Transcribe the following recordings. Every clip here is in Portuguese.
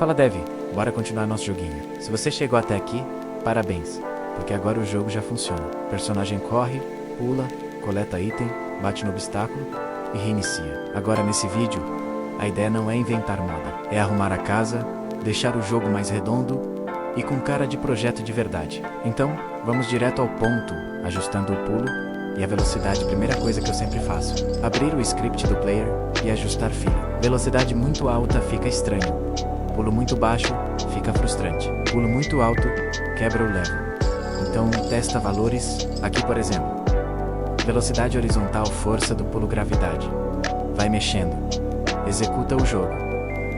Fala Dev, bora continuar nosso joguinho. Se você chegou até aqui, parabéns, porque agora o jogo já funciona. O personagem corre, pula, coleta item, bate no obstáculo e reinicia. Agora nesse vídeo, a ideia não é inventar moda, é arrumar a casa, deixar o jogo mais redondo e com cara de projeto de verdade. Então, vamos direto ao ponto, ajustando o pulo e a velocidade. Primeira coisa que eu sempre faço: abrir o script do player e ajustar fino. Velocidade muito alta fica estranho. Pulo muito baixo fica frustrante. Pulo muito alto quebra o level. Então testa valores. Aqui por exemplo, velocidade horizontal, força do pulo, gravidade. Vai mexendo. Executa o jogo.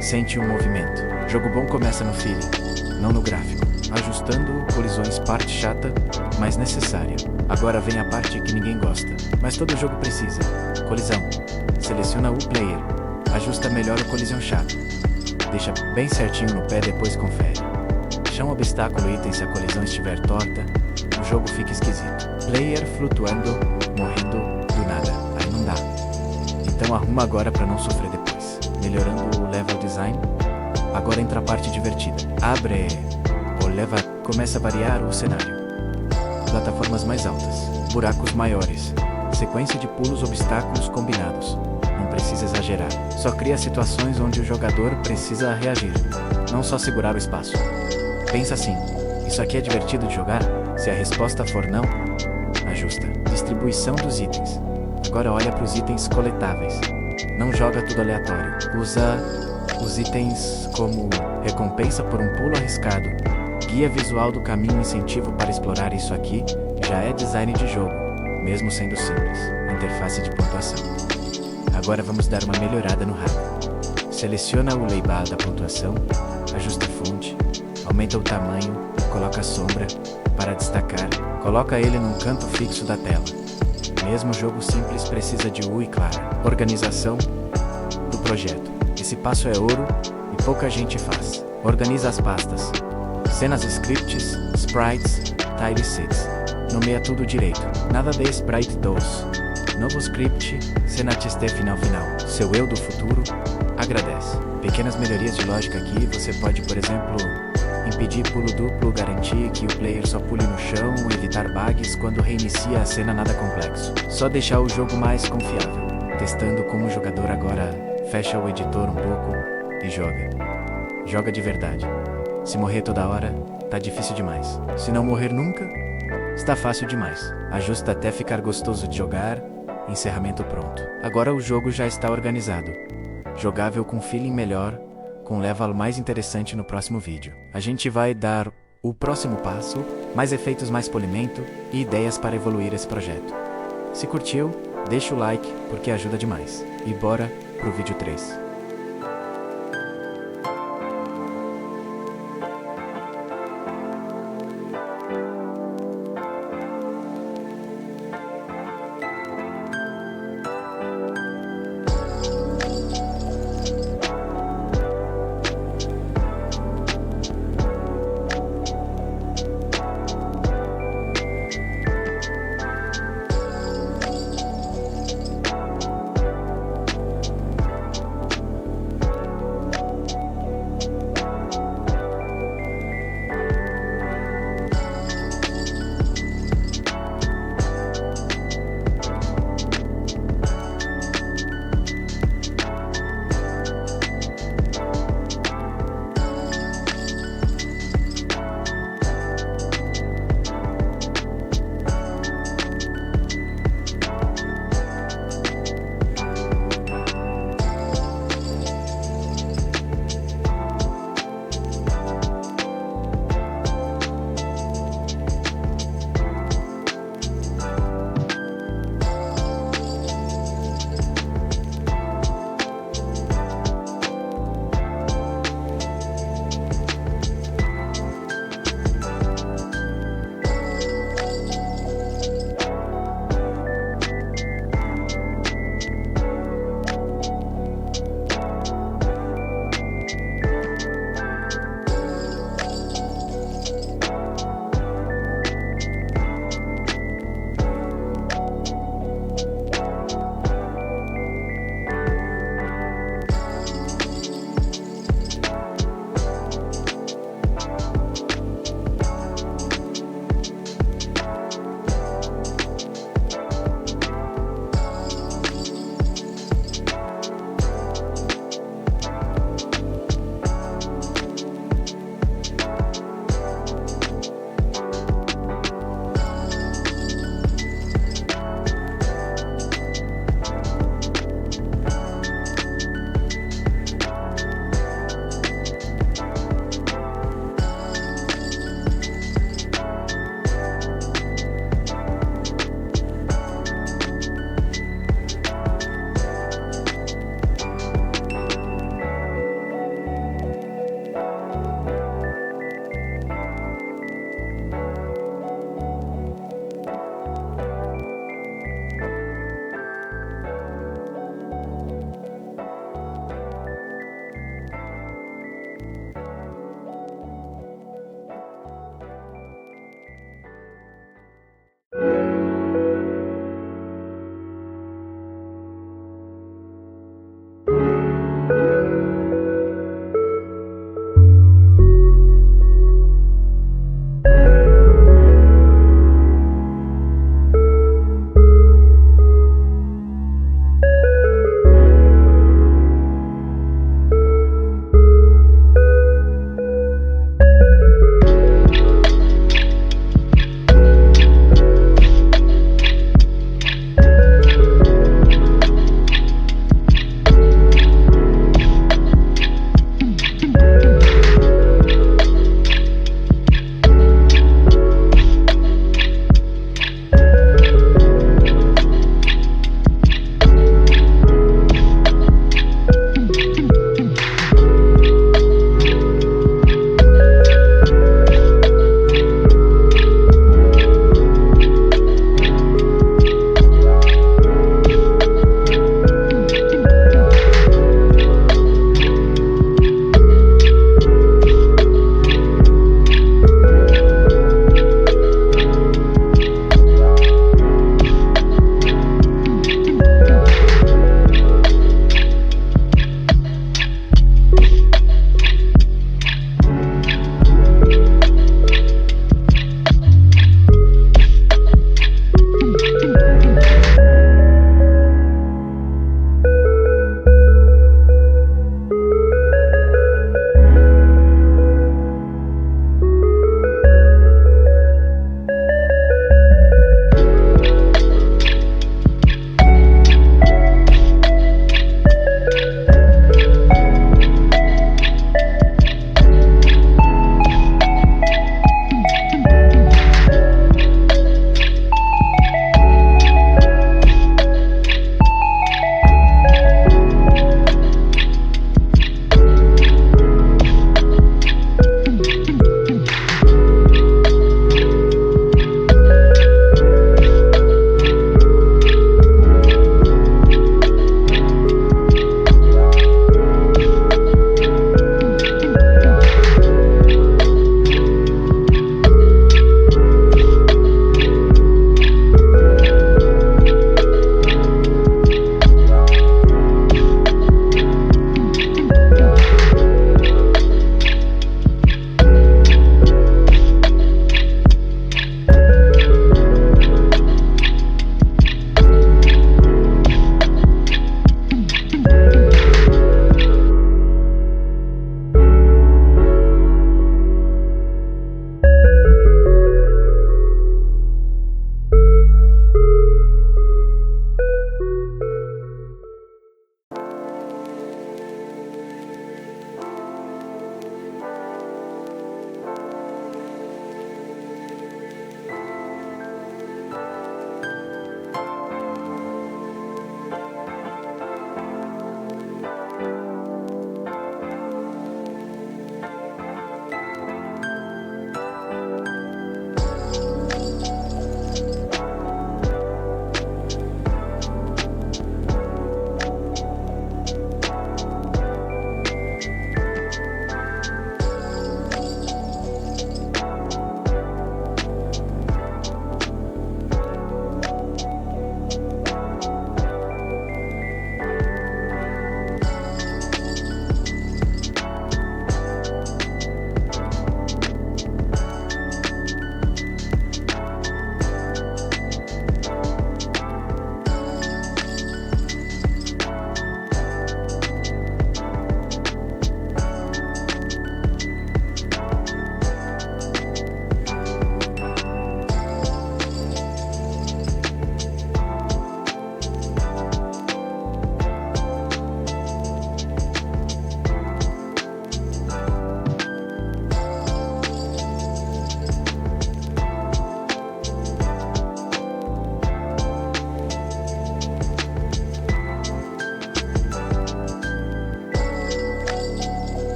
Sente o movimento. Jogo bom começa no feeling, não no gráfico. Ajustando colisões, parte chata, mas necessária. Agora vem a parte que ninguém gosta, mas todo jogo precisa. Colisão. Seleciona o player. Ajusta melhor a colisão chata. Deixa bem certinho no pé, depois confere. Chama obstáculo item se a colisão estiver torta. O jogo fica esquisito. Player flutuando, morrendo do nada. Aí não dá. Então arruma agora para não sofrer depois. Melhorando o level design. Agora entra a parte divertida. Abre o level, começa a variar o cenário. Plataformas mais altas, buracos maiores, sequência de pulos, obstáculos combinados. Não precisa exagerar, só cria situações onde o jogador precisa reagir, não só segurar o espaço. Pensa assim: isso aqui é divertido de jogar? Se a resposta for não, ajusta. Distribuição dos itens. Agora olha para os itens coletáveis. Não joga tudo aleatório. Usa os itens como recompensa por um pulo arriscado, guia visual do caminho, incentivo para explorar. Isso aqui já é design de jogo, mesmo sendo simples. Interface de pontuação. Agora vamos dar uma melhorada no HUD. Seleciona o label da pontuação, ajusta a fonte, aumenta o tamanho, coloca sombra para destacar, coloca ele num canto fixo da tela. Mesmo jogo simples precisa de UI clara. Organização do projeto. Esse passo é ouro e pouca gente faz. Organiza as pastas. Cenas, scripts, sprites, tile sets. Nomeia tudo direito. Nada de sprite 2. Novo script, cena txt final. Seu eu do futuro agradece. Pequenas melhorias de lógica aqui. Você pode, por exemplo, impedir pulo duplo, garantir que o player só pule no chão, evitar bugs quando reinicia a cena. Nada complexo. Só deixar o jogo mais confiável. Testando como o jogador agora. Fecha o editor um pouco e joga. Joga de verdade. Se morrer toda hora, tá difícil demais. Se não morrer nunca, está fácil demais. Ajusta até ficar gostoso de jogar. Encerramento pronto. Agora o jogo já está organizado. Jogável, com feeling melhor, com level mais interessante. No próximo vídeo a gente vai dar o próximo passo, mais efeitos, mais polimento e ideias para evoluir esse projeto. Se curtiu, deixa o like, porque ajuda demais. E bora pro vídeo 3.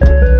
Tchau.